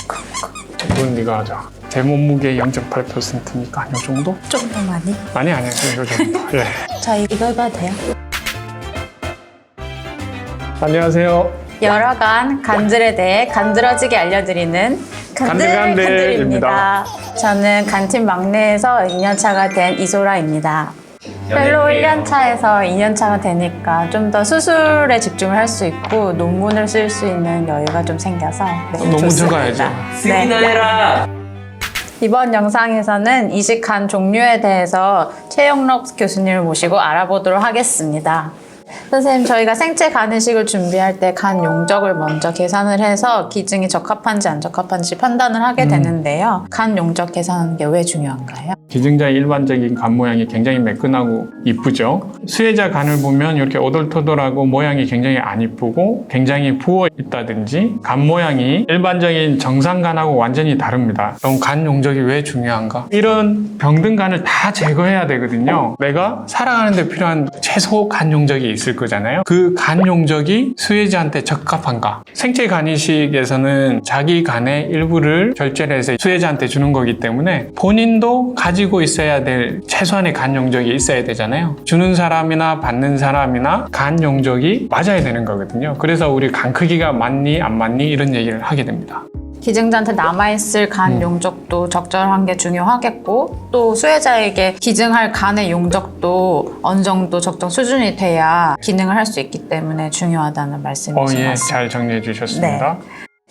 그건 네가 하자. 제 몸무게 0.8%니까 한 요 정도? 좀 더 많이? 아니요. 요 정도. 예. 저 이거 해봐도 돼요? 안녕하세요. 여러 간 간들에 대해 간드러지게 알려드리는 간들입니다. 저는 간팀 막내에서 2년차가 된 이소라입니다. fellow 1년차에서 2년차가 되니까 좀 더 수술에 집중을 할 수 있고 논문을 쓸 수 있는 여유가 좀 생겨서 논문 적어야죠. 쓰기나 해라. 이번 영상에서는 이식 간 종류에 대해서 최영록 교수님을 모시고 알아보도록 하겠습니다. 선생님, 저희가 생체 간 이식을 준비할 때 간 용적을 먼저 계산을 해서 기증이 적합한지 안 적합한지 판단을 하게 되는데요. 간 용적 계산하는 게 왜 중요한가요? 기증자의 일반적인 간 모양이 굉장히 매끈하고 이쁘죠. 수혜자 간을 보면 이렇게 오돌토돌하고 모양이 굉장히 안 이쁘고 굉장히 부어 있다든지 간 모양이 일반적인 정상 간하고 완전히 다릅니다. 그럼 간 용적이 왜 중요한가? 이런 병든 간을 다 제거해야 되거든요. 내가 살아가는 데 필요한 최소 간 용적이 있을 거잖아요. 그 간 용적이 수혜자한테 적합한가? 생체 간 이식에서는 자기 간의 일부를 결제를 해서 수혜자한테 주는 거기 때문에 본인도 가지고 있어야 될 최소한의 간 용적이 있어야 되잖아요. 주는 사람이나 받는 사람이나 간 용적이 맞아야 되는 거거든요. 그래서 우리 간 크기가 맞니 안 맞니 이런 얘기를 하게 됩니다. 기증자한테 남아있을 간 용적도 적절한 게 중요하겠고 또 수혜자에게 기증할 간의 용적도 어느 정도 적정 수준이 돼야 기능을 할 수 있기 때문에 중요하다는 말씀이신 것 같습니다. 잘 정리해 주셨습니다.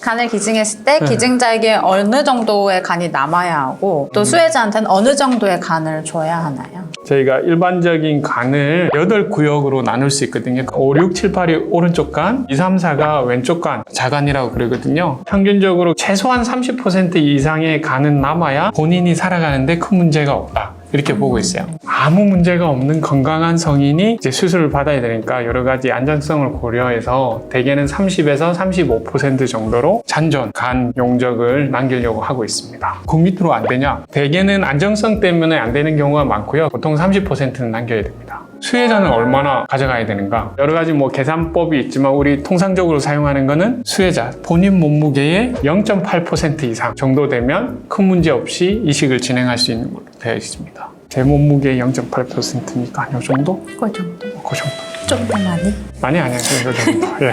간을 기증했을 때 기증자에게 어느 정도의 간이 남아야 하고 또 수혜자한테는 어느 정도의 간을 줘야 하나요? 저희가 일반적인 간을 8구역으로 나눌 수 있거든요. 5, 6, 7, 8이 오른쪽 간, 2, 3, 4가 왼쪽 간, 자간이라고 그러거든요. 평균적으로 최소한 30% 이상의 간은 남아야 본인이 살아가는데 큰 문제가 없다. 이렇게 보고 있어요. 아무 문제가 없는 건강한 성인이 이제 수술을 받아야 되니까 여러 가지 안전성을 고려해서 대개는 30에서 35% 정도로 잔존, 간 용적을 남기려고 하고 있습니다. 그 밑으로 안 되냐? 대개는 안정성 때문에 안 되는 경우가 많고요. 보통 30%는 남겨야 됩니다. 수혜자는 얼마나 가져가야 되는가? 여러 가지 계산법이 있지만 우리 통상적으로 사용하는 거는 수혜자 본인 몸무게의 0.8% 이상 정도 되면 큰 문제 없이 이식을 진행할 수 있는 걸로 되어 있습니다. 제 몸무게의 0.8%니까 한 요 정도? 그 정도. 그 정도. 좀 더 많이? 아니요. 요 정도. 예.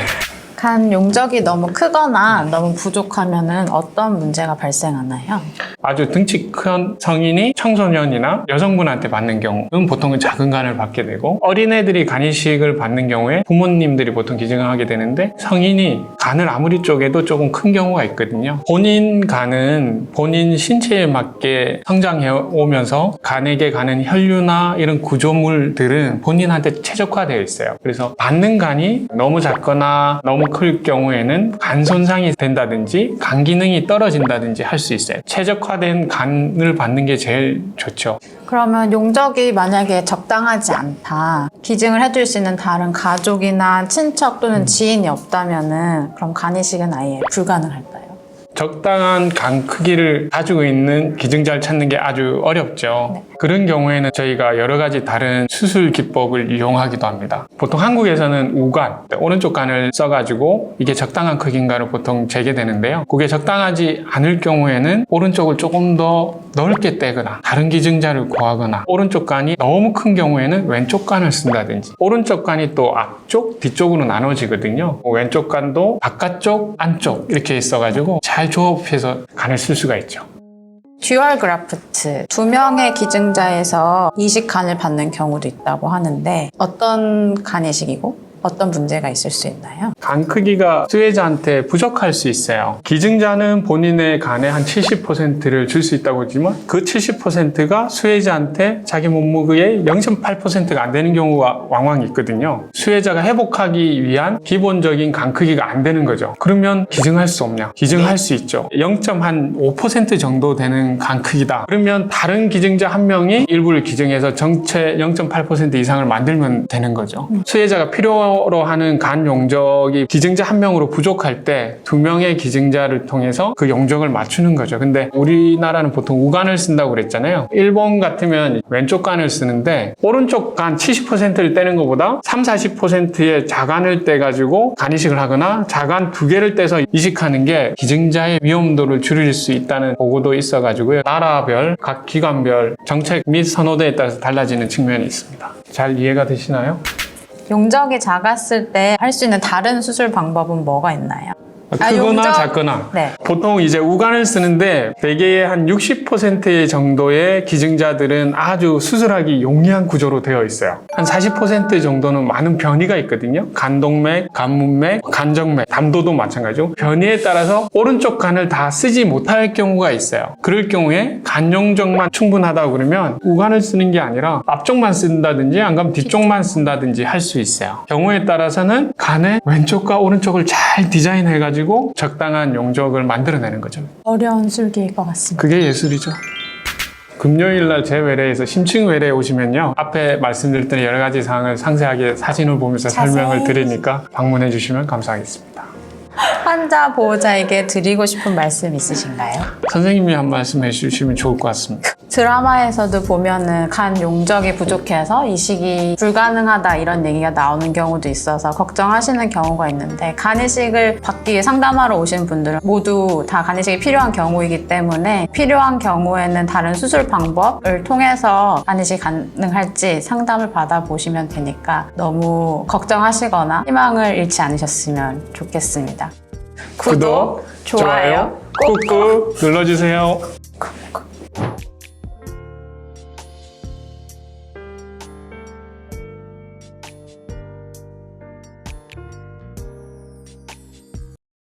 간 용적이 너무 크거나 너무 부족하면은 어떤 문제가 발생하나요? 아주 등치 큰 성인이 청소년이나 여성분한테 받는 경우는 보통은 작은 간을 받게 되고 어린애들이 간이식을 받는 경우에 부모님들이 보통 기증을 하게 되는데 성인이 간을 아무리 쪼개도 조금 큰 경우가 있거든요. 본인 간은 본인 신체에 맞게 성장해 오면서 간에게 가는 혈류나 이런 구조물들은 본인한테 최적화되어 있어요. 그래서 받는 간이 너무 작거나 너무 클 경우에는 간 손상이 된다든지 간 기능이 떨어진다든지 할 수 있어요. 최적화된 간을 받는 게 제일 좋죠. 그러면 용적이 만약에 적당하지 않다. 기증을 해줄 수 있는 다른 가족이나 친척 또는 지인이 없다면은 그럼 간 이식은 아예 불가능할까요? 적당한 간 크기를 가지고 있는 기증자를 찾는 게 아주 어렵죠. 네. 그런 경우에는 저희가 여러 가지 다른 수술 기법을 이용하기도 합니다. 보통 한국에서는 우간, 오른쪽 간을 써가지고 이게 적당한 크기인가를 보통 재게 되는데요. 그게 적당하지 않을 경우에는 오른쪽을 조금 더 넓게 떼거나 다른 기증자를 구하거나 오른쪽 간이 너무 큰 경우에는 왼쪽 간을 쓴다든지 오른쪽 간이 또 앞쪽, 뒤쪽으로 나눠지거든요. 왼쪽 간도 바깥쪽, 안쪽 이렇게 있어가지고 잘 조합해서 간을 쓸 수가 있죠. 듀얼 그라프트, 2명의 기증자에서 이식 간을 받는 경우도 있다고 하는데 어떤 간 이식이고 어떤 문제가 있을 수 있나요? 간 크기가 수혜자한테 부족할 수 있어요. 기증자는 본인의 간의 한 70%를 줄 수 있다고 했지만 그 70%가 수혜자한테 자기 몸무게의 0.8%가 안 되는 경우가 왕왕 있거든요. 수혜자가 회복하기 위한 기본적인 간 크기가 안 되는 거죠. 그러면 기증할 수 없냐? 기증할 수 있죠. 0.5% 정도 되는 간 크기다. 그러면 다른 기증자 한 명이 일부를 기증해서 전체 0.8% 이상을 만들면 되는 거죠. 수혜자가 필요한 추가로 하는 간 용적이 기증자 한 명으로 부족할 때 두 명의 기증자를 통해서 그 용적을 맞추는 거죠. 근데 우리나라는 보통 우간을 쓴다고 그랬잖아요. 일본 같으면 왼쪽 간을 쓰는데 오른쪽 간 70%를 떼는 것보다 30-40%의 자간을 떼가지고 간이식을 하거나 자간 두 개를 떼서 이식하는 게 기증자의 위험도를 줄일 수 있다는 보고도 있어가지고요. 나라별, 각 기관별 정책 및 선호도에 따라서 달라지는 측면이 있습니다. 잘 이해가 되시나요? 용적이 작았을 때 할 수 있는 다른 수술 방법은 뭐가 있나요? 크거나 용적- 작거나. 네. 보통 이제 우간을 쓰는데 대개의 한 60% 정도의 기증자들은 아주 수술하기 용이한 구조로 되어 있어요. 한 40% 정도는 많은 변이가 있거든요. 간동맥, 간문맥, 간정맥, 담도도 마찬가지고 변이에 따라서 오른쪽 간을 다 쓰지 못할 경우가 있어요. 그럴 경우에 간 용적만 충분하다고 그러면 우간을 쓰는 게 아니라 앞쪽만 쓴다든지 안 그러면 뒤쪽만 쓴다든지 할 수 있어요. 경우에 따라서는 간의 왼쪽과 오른쪽을 잘 디자인해가지고 적당한 용적을 만들어내는 거죠. 어려운 술기일 것 같습니다. 그게 예술이죠. 금요일날 제 외래에서 심층 외래에 오시면요. 앞에 말씀드렸던 여러 가지 사항을 상세하게 사진을 보면서 설명을 드리니까 방문해 주시면 감사하겠습니다. 환자 보호자에게 드리고 싶은 말씀 있으신가요? 선생님이 한 말씀 해주시면 좋을 것 같습니다. 드라마에서도 보면은 간 용적이 부족해서 이식이 불가능하다 이런 얘기가 나오는 경우도 있어서 걱정하시는 경우가 있는데 간이식을 받기 위해 상담하러 오신 분들은 모두 다 간이식이 필요한 경우이기 때문에 필요한 경우에는 다른 수술 방법을 통해서 간이식이 가능할지 상담을 받아보시면 되니까 너무 걱정하시거나 희망을 잃지 않으셨으면 좋겠습니다. 구독, 좋아요 꾹꾹 눌러주세요.